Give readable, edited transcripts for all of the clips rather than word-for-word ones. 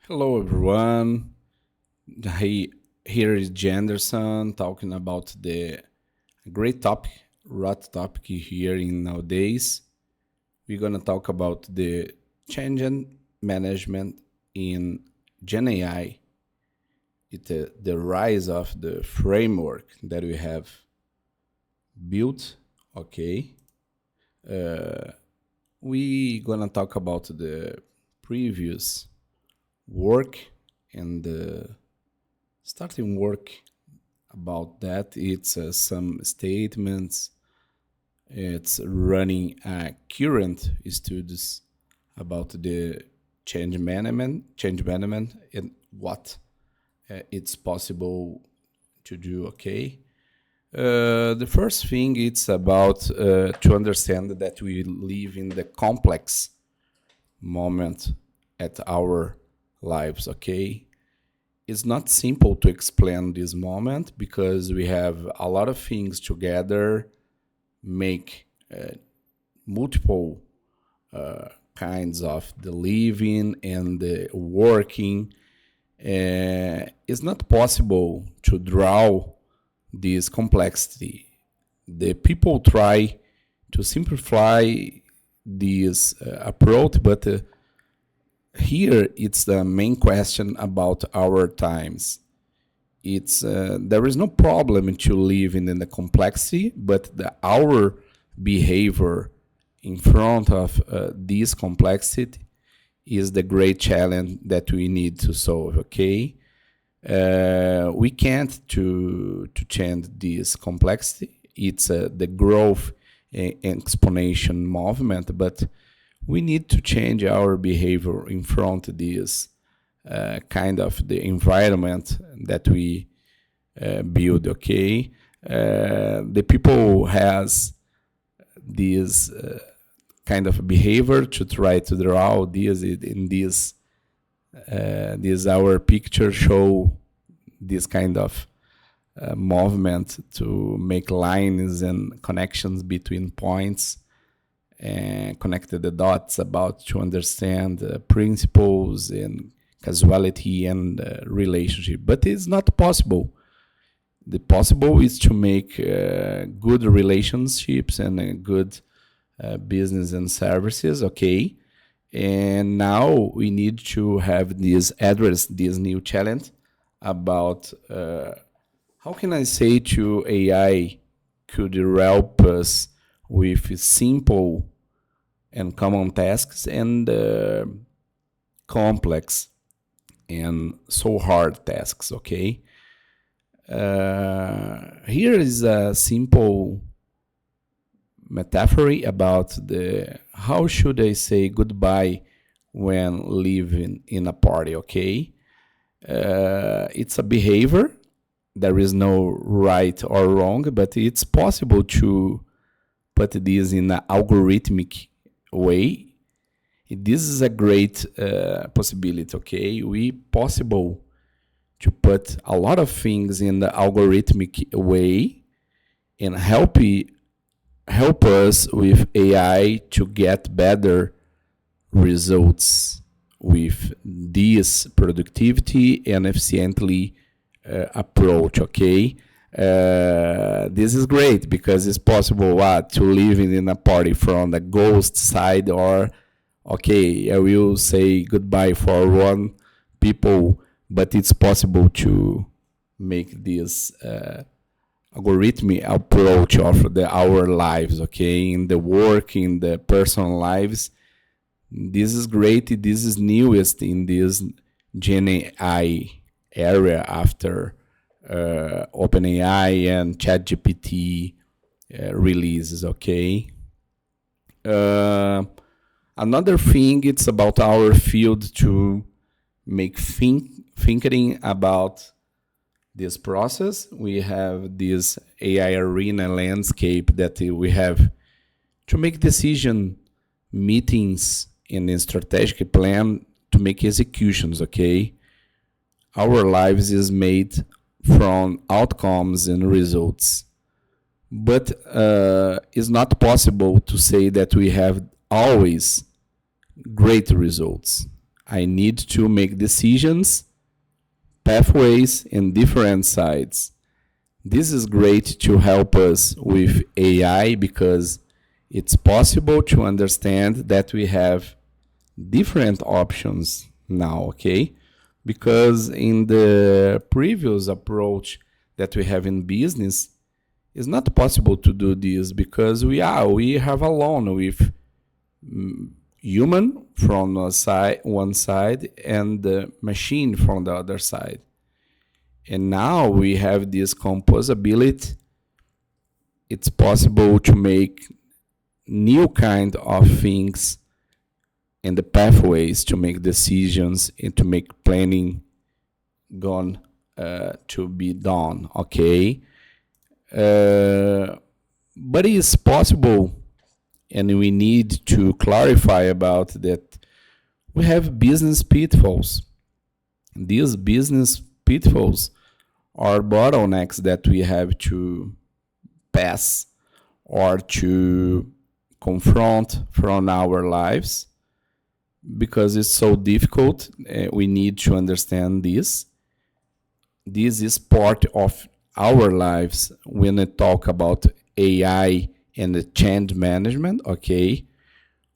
Hello, everyone. Hey, here is Jenderson talking about the great topic, hot topic here in nowadays. We're gonna talk about the change and management in Gen AI. The rise of the framework that we have built. Okay, we gonna talk about the previous work and the starting work about that. It's some statements. It's running current studies about the change management, and what it's possible to do. Okay. The first thing it's about to understand that we live in the complex moment at our lives. Okay, it's not simple to explain this moment because we have a lot of things together, make multiple kinds of the living and the working. It's not possible to draw this complexity. The people try to simplify this approach, but here it's the main question about our times. It's there is no problem to living in the complexity, but our behavior in front of this complexity is the great challenge that we need to solve. Okay, we can't to change this complexity. It's the growth exponential movement, but we need to change our behavior in front of this kind of the environment that we build. Okay, the people has this kind of behavior to try to draw this in this our picture show this kind of movement to make lines and connections between points and connected the dots about to understand principles and causality and relationship. But it's not possible. The possible is to make good relationships and good business and services. Okay, and now we need to have this address this new challenge about how can I say to AI could help us with simple and common tasks and complex and so hard tasks. Okay, here is a simple metaphor about the how should I say goodbye when living in a party. Okay, it's a behavior. There is no right or wrong, but it's possible to put this in an algorithmic way. This is a great possibility. Okay, we possible to put a lot of things in the algorithmic way and help us with AI to get better results with this productivity and efficiently approach. Okay, this is great because it's possible to live in a party from the ghost side, or okay, I will say goodbye for one people, but it's possible to make this algorithmic approach of our lives. Okay, in the work, in the personal lives. This is great. This is newest in this Gen AI area after OpenAI and ChatGPT releases. Okay. Another thing, it's about our field to make thinking about this process. We have this AI arena landscape that we have to make decision meetings in a strategic plan to make executions. Okay, our lives is made from outcomes and results, but it's not possible to say that we have always great results. I need to make decisions, pathways, and different sides. This is great to help us with AI because it's possible to understand that we have different options now, okay? Because in the previous approach that we have in business, it's not possible to do this because we have alone with human from one side and the machine from the other side. And now we have this composability. It's possible to make new kind of things and the pathways to make decisions and to make planning gone to be done, okay? But it is possible, and we need to clarify about that we have business pitfalls. These business pitfalls are bottlenecks that we have to pass or to confront from our lives because it's so difficult. We need to understand this. This is part of our lives when we talk about AI and the change management, okay?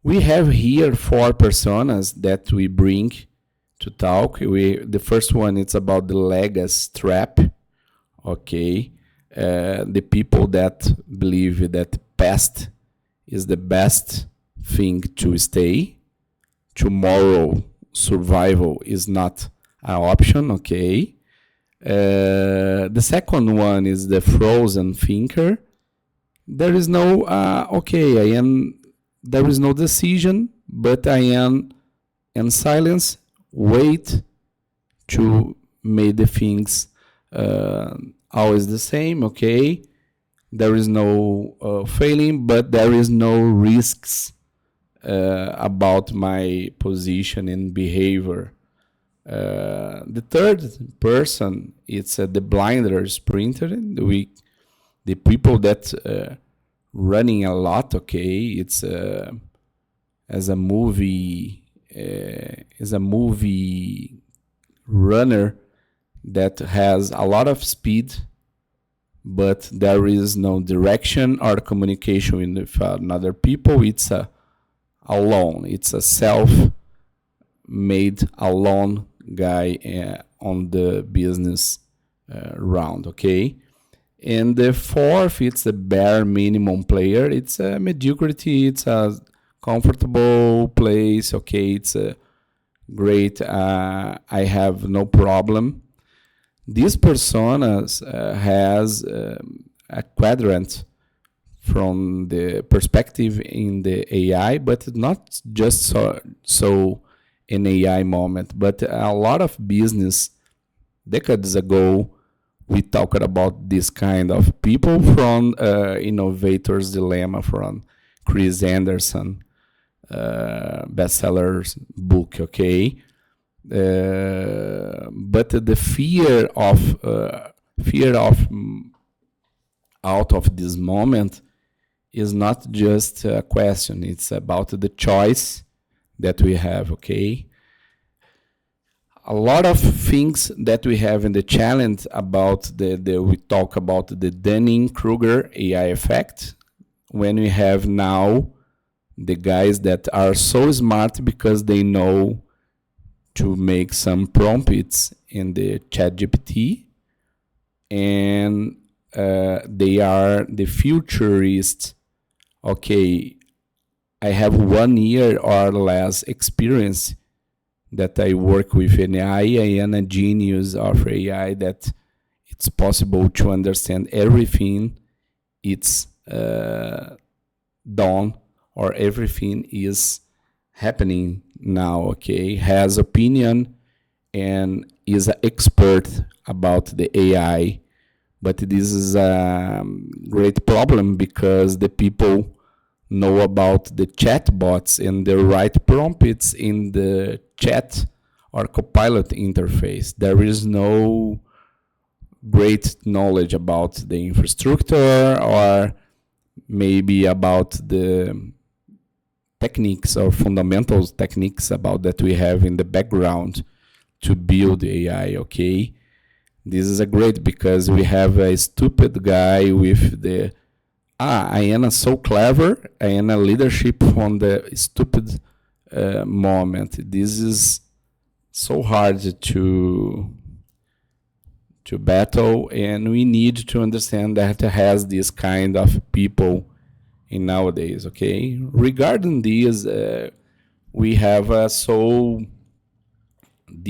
We have here 4 personas that we bring to talk. The first one is about the legacy trap, okay? The people that believe that past is the best thing to stay. Tomorrow survival is not an option, okay? The second one is the frozen thinker. There is no, there is no decision, but I am in silence, wait to make the things always the same, okay? There is no failing, but there is no risks about my position and behavior. The third person, it's the blinder sprinter. The people that running a lot, okay? It's as a movie runner that has a lot of speed, but there is no direction or communication with another people. It's alone. It's a self-made alone guy on the business round, okay? And the fourth, it's a bare minimum player. It's a mediocrity. It's a comfortable place, okay? It's a great. I have no problem. These personas has a quadrant from the perspective in the AI, but not just so an AI moment, but a lot of business decades ago, we talked about this kind of people from Innovator's Dilemma from Chris Anderson, bestsellers book, okay? But the fear of out of this moment is not just a question. It's about the choice that we have, okay? A lot of things that we have in the challenge about we talk about the Dunning-Kruger AI effect, when we have now the guys that are so smart because they know to make some prompts in the ChatGPT, and they are the futurists. Okay, I have 1 year or less experience that I work with an AI. I am a genius of AI that it's possible to understand everything it's done or everything is happening now, okay? Has opinion and is an expert about the AI. But this is a great problem because the people know about the chatbots and the right prompts in the chat or Copilot interface. There is no great knowledge about the infrastructure or maybe about the techniques or fundamental techniques about that we have in the background to build AI, okay? This is a great because we have a stupid guy with the I am so clever, I am a leadership from the stupid moment. This is so hard to battle, and we need to understand that has this kind of people in nowadays, okay? Regarding this, we have a so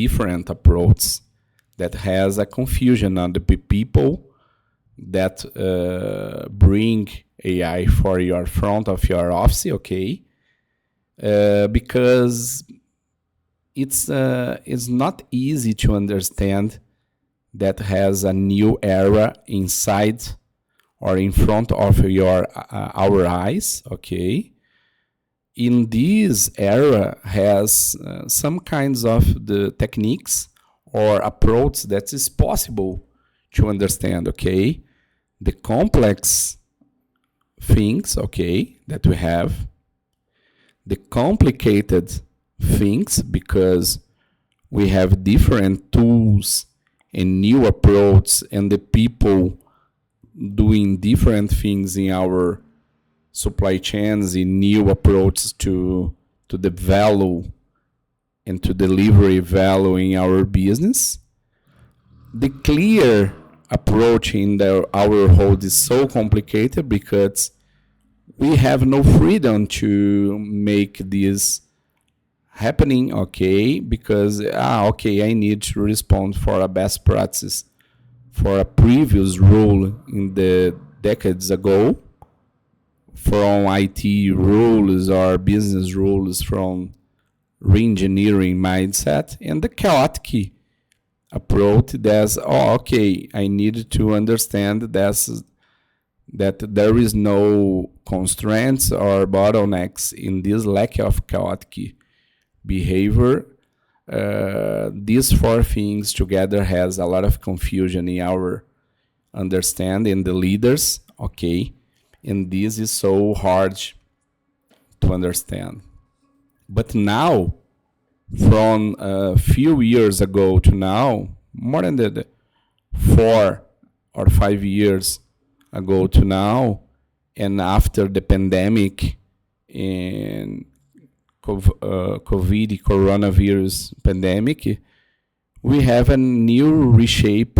different approach that has a confusion on the people that bring AI for your front of your office, okay? Because it's not easy to understand that has a new era inside or in front of your our eyes, okay? In this era has some kinds of the techniques or approach that is possible to understand, okay? The complex things, okay, that we have, the complicated things because we have different tools and new approach and the people doing different things in our supply chains, in new approaches to the value and to delivery value in our business. The clear approach in our hold is so complicated because we have no freedom to make this happening, okay, because okay, I need to respond for a best practice for a previous rule in the decades ago, from IT rules or business rules, from re-engineering mindset, and the chaotic approach that's, okay, I need to understand that there is no constraints or bottlenecks in this lack of chaotic behavior. These four things together has a lot of confusion in our understanding, the leaders, okay? And this is so hard to understand. But now, from a few years ago to now, more than the 4 or 5 years ago to now, and after the pandemic and COVID, coronavirus pandemic, we have a new reshape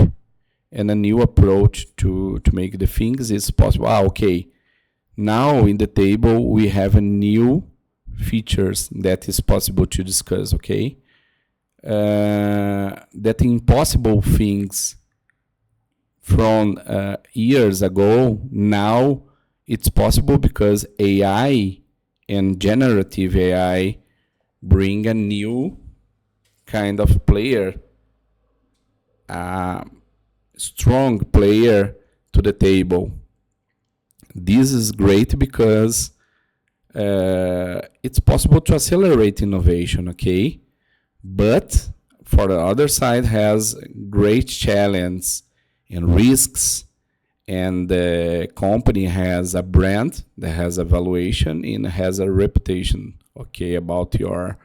and a new approach to make the things is possible. Okay, now in the table we have a new features that is possible to discuss, okay? That impossible things from years ago, now it's possible because AI and generative AI bring a new kind of player, strong player to the table. This is great because it's possible to accelerate innovation, okay? But for the other side has great challenge and risks, and the company has a brand that has a valuation and has a reputation, okay, about your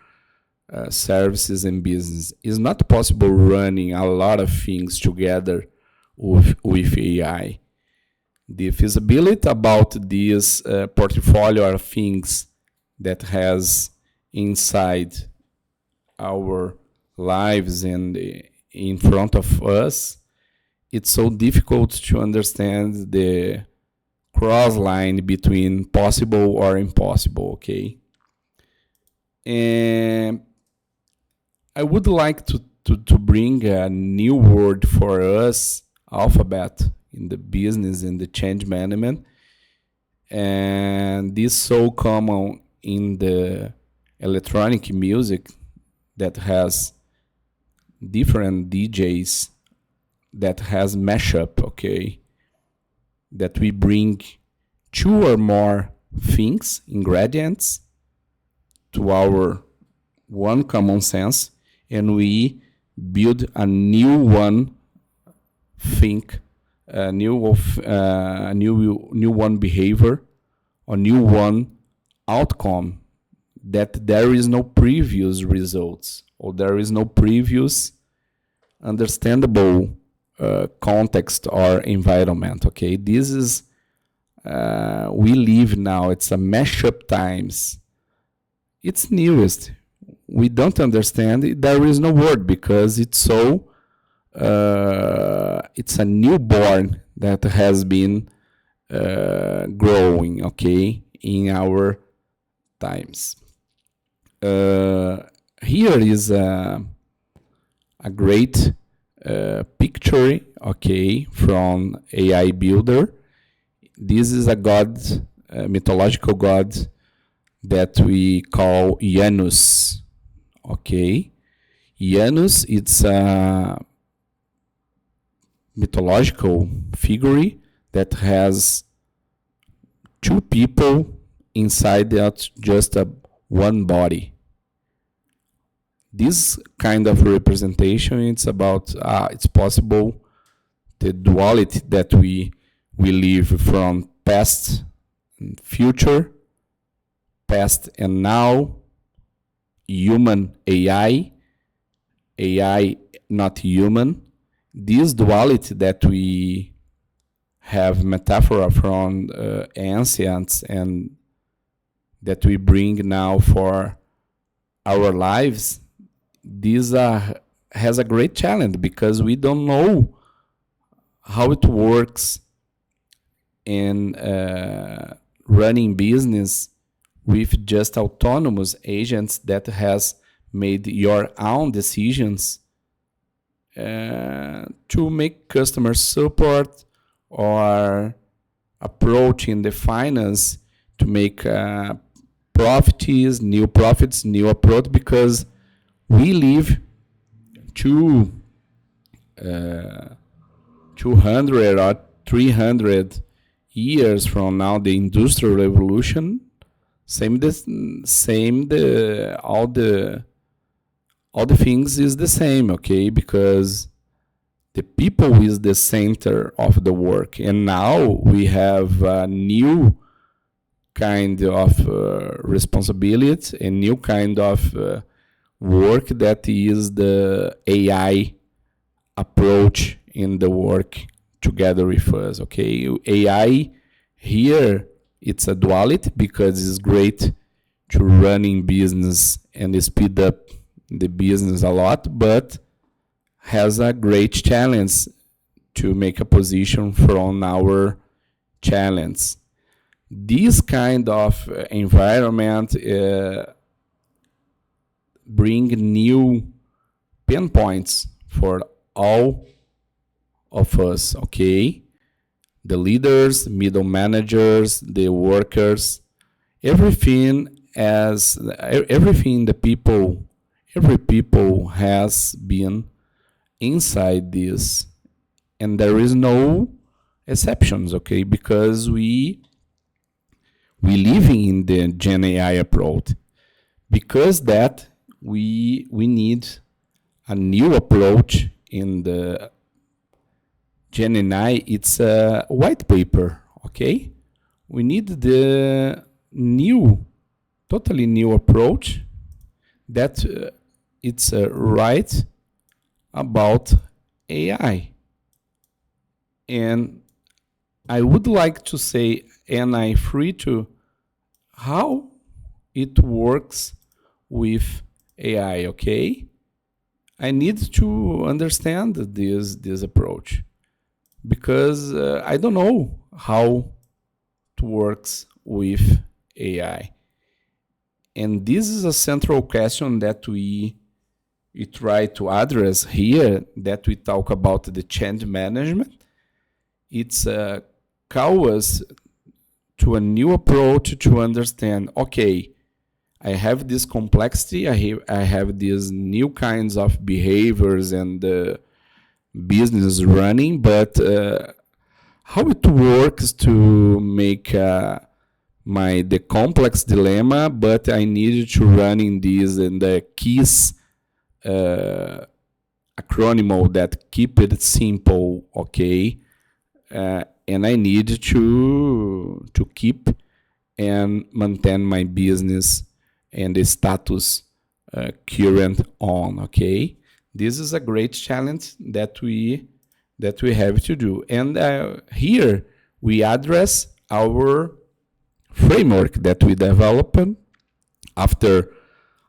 services and business. It's not possible running a lot of things together with AI. The feasibility about this portfolio of things that has inside our lives and in front of us, it's so difficult to understand the cross line between possible or impossible, okay? And I would like to bring a new word for us, alphabet, in the business and the change management. And this so common in the electronic music that has different DJs that has mashup, okay? That we bring 2 or more things, ingredients, to our one common sense, and we build a new one think, a new one behavior, a new one outcome that there is no previous results, or there is no previous understandable context or environment. Okay, this is we live now. It's a mashup times. It's newest. We don't understand it. There is no word because it's so. It's a newborn that has been growing. Okay, in our times. Here is a great picture, okay, from AI Builder. This is a god, a mythological god that we call Janus, okay. Janus, it's a mythological figure that has two people inside that just one body. This kind of representation, it's about it's possible the duality that we live from past and future, past and now, human AI, AI not human. This duality that we have metaphor from ancients and that we bring now for our lives, this has a great challenge because we don't know how it works in running business with just autonomous agents that has made your own decisions to make customer support or approaching the finance to make profits, new approach, because we live 200 or 300 years from now, the industrial revolution. All the things is the same, okay, because the people is the center of the work, and now we have a new kind of responsibility, a new kind of work that is the AI approach in the work together with us, okay. AI here, it's a duality because it's great to running business and speed up the business a lot, but has a great challenge to make a position from our challenge. This kind of environment bring new pain points for all of us, okay? The leaders, middle managers, the workers, everything every people has been inside this, and there is no exceptions, okay? Because we living in the Gen AI approach. Because that we need a new approach in the Gen AI. It's a white paper, okay? We need the totally new approach that it's right about AI. And I would like to say, and I free to how it works with AI, okay? I need to understand this approach because I don't know how it works with AI. And this is a central question that we try to address here, that we talk about the change management. It's call us to a new approach to understand, okay, I have this complexity, I have these new kinds of behaviors and business running, but how it works to make the complex dilemma, but I need to run in this and the keys acronym that keep it simple, okay, and I need to keep and maintain my business and the status current on. Okay, this is a great challenge that we have to do, and here we address our framework that we developed after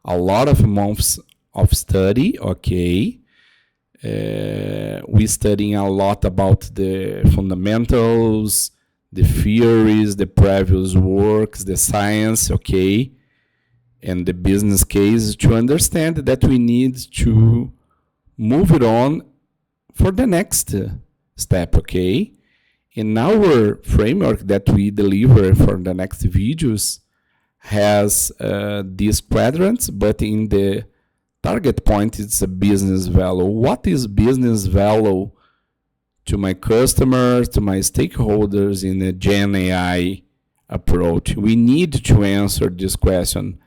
a lot of months of study. Okay, we studying a lot about the fundamentals, the theories, the previous works, the science. Okay, and the business case to understand that we need to move it on for the next step. Okay, in our framework that we deliver for the next videos has these quadrants, but in the target point it's a business value. What is business value to my customers, to my stakeholders in a Gen AI approach? We need to answer this question.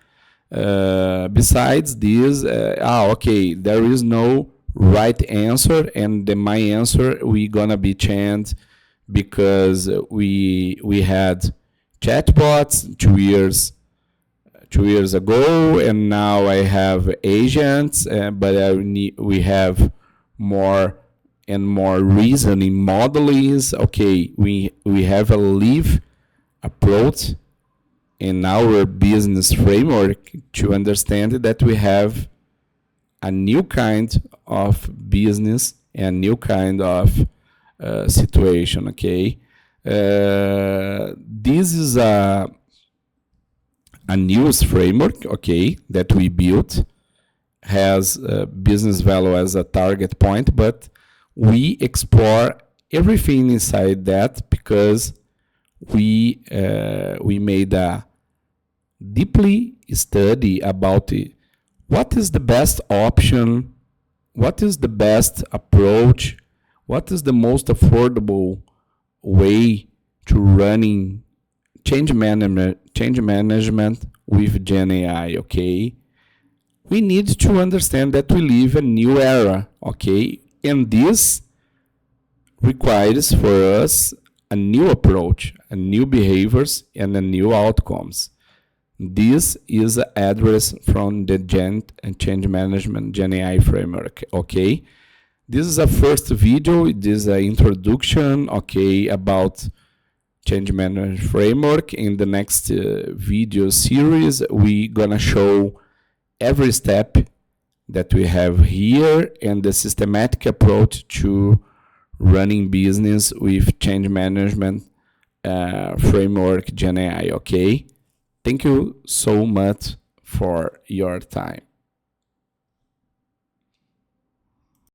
Besides this, okay, there is no right answer, and my answer we gonna be changed because we had chatbots 2 years ago, and now I have agents, but we have more and more reasoning modelings. Okay, we have a live approach in our business framework to understand that we have a new kind of business and new kind of situation. Okay, this is a news framework, okay, that we built, has business value as a target point, but we explore everything inside that because we made a deeply study about what is the best option, what is the best approach, what is the most affordable way to running change management with Gen AI. Okay, we need to understand that we live a new era. Okay, and this requires for us a new approach, a new behaviors, and a new outcomes. This is an address from the change management Gen AI framework. Okay, this is a first video. This is an introduction. Okay, about change management framework. In the next video series, we gonna show every step that we have here and the systematic approach to running business with change management framework Gen AI. Okay, thank you so much for your time.